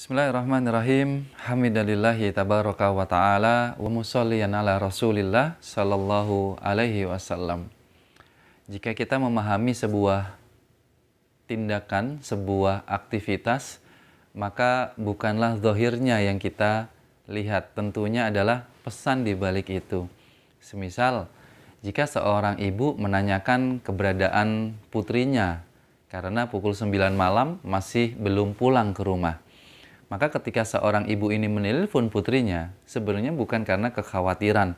Bismillahirrahmanirrahim. Hamidalillahi tabaraka wa ta'ala wa musalliyan ala rasulillah sallallahu alaihi wasallam. Jika kita memahami sebuah tindakan, sebuah aktivitas, maka bukanlah zahirnya yang kita lihat. Tentunya adalah pesan di balik itu. Semisal, jika seorang ibu menanyakan keberadaan putrinya karena pukul 9 malam masih belum pulang ke rumah. Maka ketika seorang ibu ini menelpon putrinya, sebenarnya bukan karena kekhawatiran,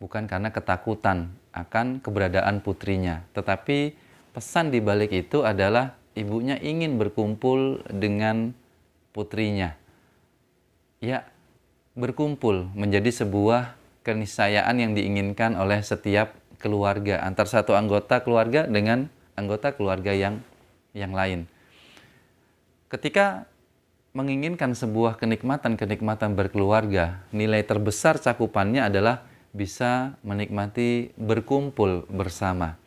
bukan karena ketakutan akan keberadaan putrinya. Tetapi pesan di balik itu adalah ibunya ingin berkumpul dengan putrinya. Ya, berkumpul menjadi sebuah keniscayaan yang diinginkan oleh setiap keluarga, antar satu anggota keluarga dengan anggota keluarga yang lain. Ketika menginginkan sebuah kenikmatan berkeluarga, nilai terbesar cakupannya adalah bisa menikmati berkumpul bersama.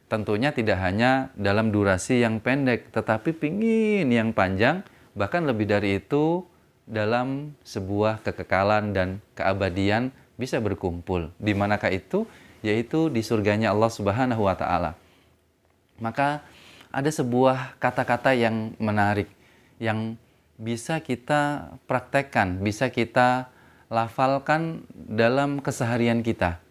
Tentunya tidak hanya dalam durasi yang pendek, tetapi pingin yang panjang, bahkan lebih dari itu dalam sebuah kekekalan dan keabadian bisa berkumpul. Di manakah itu? Yaitu di surganya Allah Subhanahu wa Ta'ala. Maka ada sebuah kata-kata yang menarik, yang bisa kita praktekkan, bisa kita lafalkan dalam keseharian kita.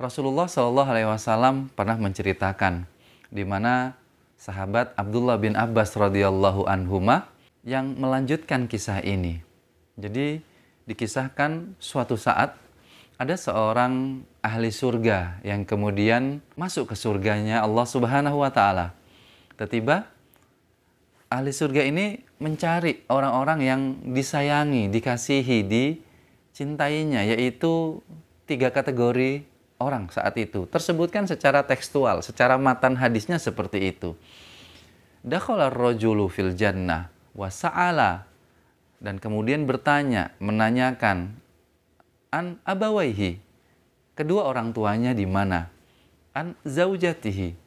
Rasulullah SAW pernah menceritakan di mana sahabat Abdullah bin Abbas radhiyallahu anhuma yang melanjutkan kisah ini. Jadi dikisahkan suatu saat ada seorang ahli surga yang kemudian masuk ke surganya Allah Subhanahu wa Ta'ala. Tiba-tiba ahli surga ini mencari orang-orang yang disayangi, dikasihi, dicintainya, yaitu 3 kategori orang saat itu. Tersebutkan secara tekstual, secara matan hadisnya seperti itu. Dakhala ar-rajulu fil jannah wa sa'ala, dan kemudian bertanya, menanyakan, an abawaihi, kedua orang tuanya di mana? An zaujatihi,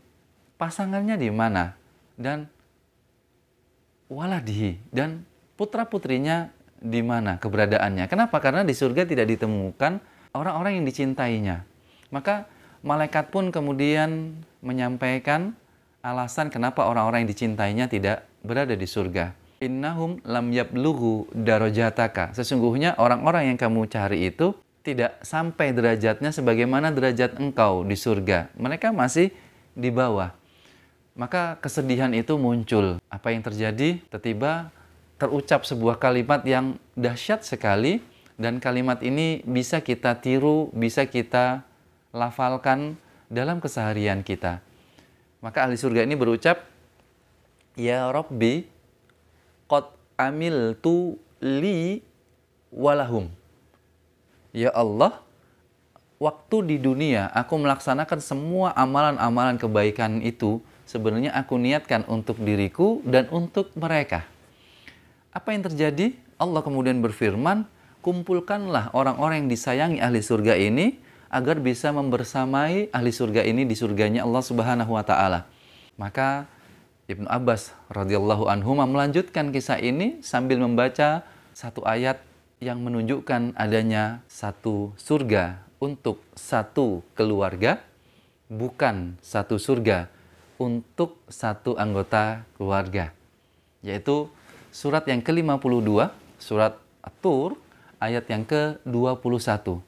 pasangannya di mana? Dan waladihi, dan putra-putrinya di mana keberadaannya. Kenapa? Karena di surga tidak ditemukan orang-orang yang dicintainya. Maka malaikat pun kemudian menyampaikan alasan kenapa orang-orang yang dicintainya tidak berada di surga. Innahum lam yablughu darajataka. Sesungguhnya orang-orang yang kamu cari itu tidak sampai derajatnya sebagaimana derajat engkau di surga. Mereka masih di bawah. Maka kesedihan itu muncul. Apa yang terjadi? Tiba-tiba terucap sebuah kalimat yang dahsyat sekali, dan kalimat ini bisa kita tiru, bisa kita lafalkan dalam keseharian kita. Maka ahli surga ini berucap, Ya Rabbi, qad amiltu li walahum. Ya Allah, waktu di dunia aku melaksanakan semua amalan-amalan kebaikan itu, sebenarnya aku niatkan untuk diriku dan untuk mereka. Apa yang terjadi? Allah kemudian berfirman, kumpulkanlah orang-orang yang disayangi ahli surga ini agar bisa membersamai ahli surga ini di surganya Allah Subhanahu wa Ta'ala. Maka Ibnu Abbas radhiyallahu anhu melanjutkan kisah ini sambil membaca satu ayat yang menunjukkan adanya satu surga untuk satu keluarga, bukan satu surga untuk satu anggota keluarga, yaitu surat yang ke-52, surat At-Tur, ayat yang ke-21.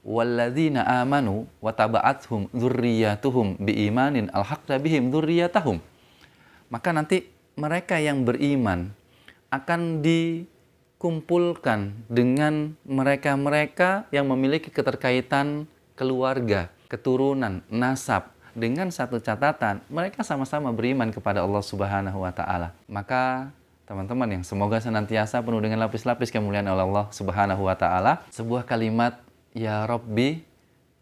Walladzina amanu wa taba'athum dzurriyyatuhum biimanin alhaqna bihim dzurriyyatahum. Maka nanti mereka yang beriman akan dikumpulkan dengan mereka-mereka yang memiliki keterkaitan keluarga, keturunan, nasab, dengan satu catatan, mereka sama-sama beriman kepada Allah Subhanahu wa Ta'ala. Maka teman-teman yang semoga senantiasa penuh dengan lapis-lapis kemuliaan oleh Allah Subhanahu wa Ta'ala, sebuah kalimat, Ya Rabbi,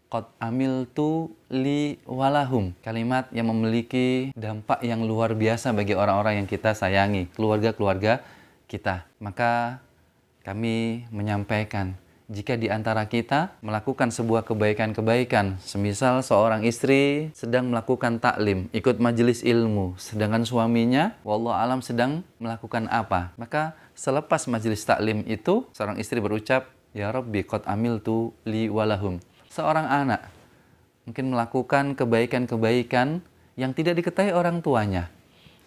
qad amiltu li walahum. Kalimat yang memiliki dampak yang luar biasa bagi orang-orang yang kita sayangi, keluarga-keluarga kita. Maka kami menyampaikan, jika di antara kita melakukan sebuah kebaikan-kebaikan, semisal seorang istri sedang melakukan taklim, ikut majelis ilmu, sedangkan suaminya, wallahu alam, sedang melakukan apa, maka selepas majelis taklim itu, seorang istri berucap, ya Rabbi qad amiltu li walahum. Seorang anak mungkin melakukan kebaikan-kebaikan yang tidak diketahui orang tuanya,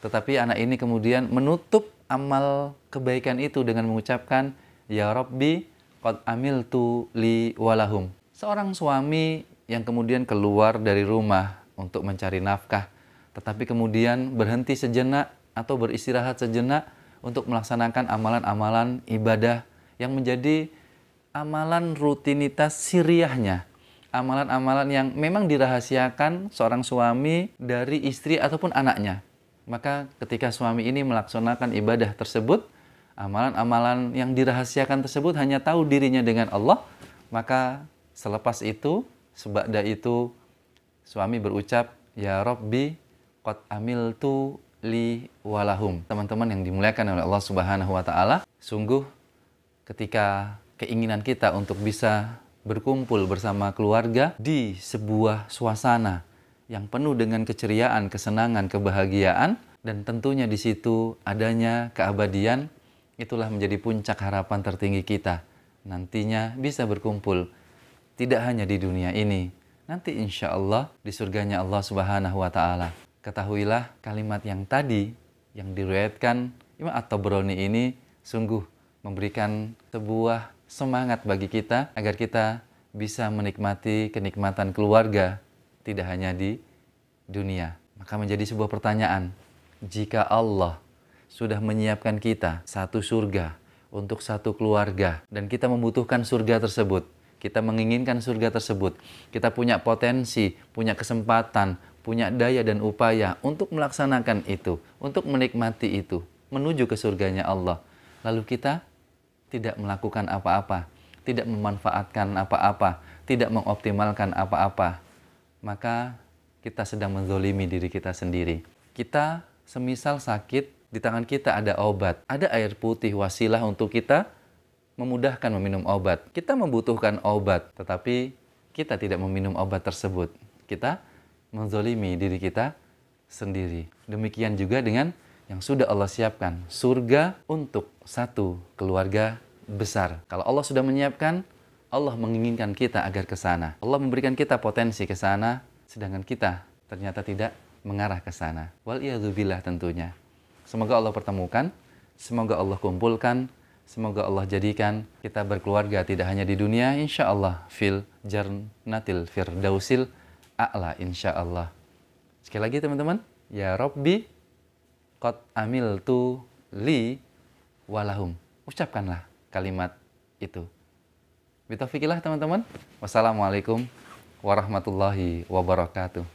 tetapi anak ini kemudian menutup amal kebaikan itu dengan mengucapkan, ya Rabbi qad amiltu li walahum. Seorang suami yang kemudian keluar dari rumah untuk mencari nafkah, tetapi kemudian berhenti sejenak atau beristirahat sejenak untuk melaksanakan amalan-amalan ibadah yang menjadi amalan rutinitas siriyahnya. Amalan-amalan yang memang dirahasiakan seorang suami dari istri ataupun anaknya. Maka ketika suami ini melaksanakan ibadah tersebut, amalan-amalan yang dirahasiakan tersebut hanya tahu dirinya dengan Allah, maka selepas itu, sebada itu, suami berucap, ya Rabbi qad amiltu li walahum. Teman-teman yang dimuliakan oleh Allah Subhanahu wa Ta'ala, sungguh ketika keinginan kita untuk bisa berkumpul bersama keluarga di sebuah suasana yang penuh dengan keceriaan, kesenangan, kebahagiaan, dan tentunya di situ adanya keabadian, itulah menjadi puncak harapan tertinggi kita. Nantinya bisa berkumpul, tidak hanya di dunia ini, nanti insya Allah di surganya Allah Subhanahu wa Ta'ala. Ketahuilah kalimat yang tadi, yang diriwayatkan Imam At-Tabrani ini, sungguh memberikan sebuah semangat bagi kita, agar kita bisa menikmati kenikmatan keluarga, tidak hanya di dunia. Maka menjadi sebuah pertanyaan, jika Allah sudah menyiapkan kita satu surga untuk satu keluarga, dan kita membutuhkan surga tersebut, kita menginginkan surga tersebut, kita punya potensi, punya kesempatan, punya daya dan upaya untuk melaksanakan itu, untuk menikmati itu, menuju ke surganya Allah. Lalu kita tidak melakukan apa-apa, tidak memanfaatkan apa-apa, tidak mengoptimalkan apa-apa, maka kita sedang menzolimi diri kita sendiri. Kita semisal sakit, di tangan kita ada obat, ada air putih wasilah untuk kita memudahkan meminum obat. Kita membutuhkan obat, tetapi kita tidak meminum obat tersebut. Kita menzolimi diri kita sendiri. Demikian juga dengan yang sudah Allah siapkan, surga untuk satu keluarga besar. Kalau Allah sudah menyiapkan, Allah menginginkan kita agar ke sana. Allah memberikan kita potensi ke sana, sedangkan kita ternyata tidak mengarah ke sana. Wal'iyadzubillah tentunya. Semoga Allah pertemukan, semoga Allah kumpulkan, semoga Allah jadikan kita berkeluarga tidak hanya di dunia, insya Allah, fil jannatil firdausil a'la, insya Allah. Sekali lagi teman-teman, ya Rabbi qad amiltu li walahum. Ucapkanlah kalimat itu. Bitaufikillah teman-teman. Wassalamualaikum warahmatullahi wabarakatuh.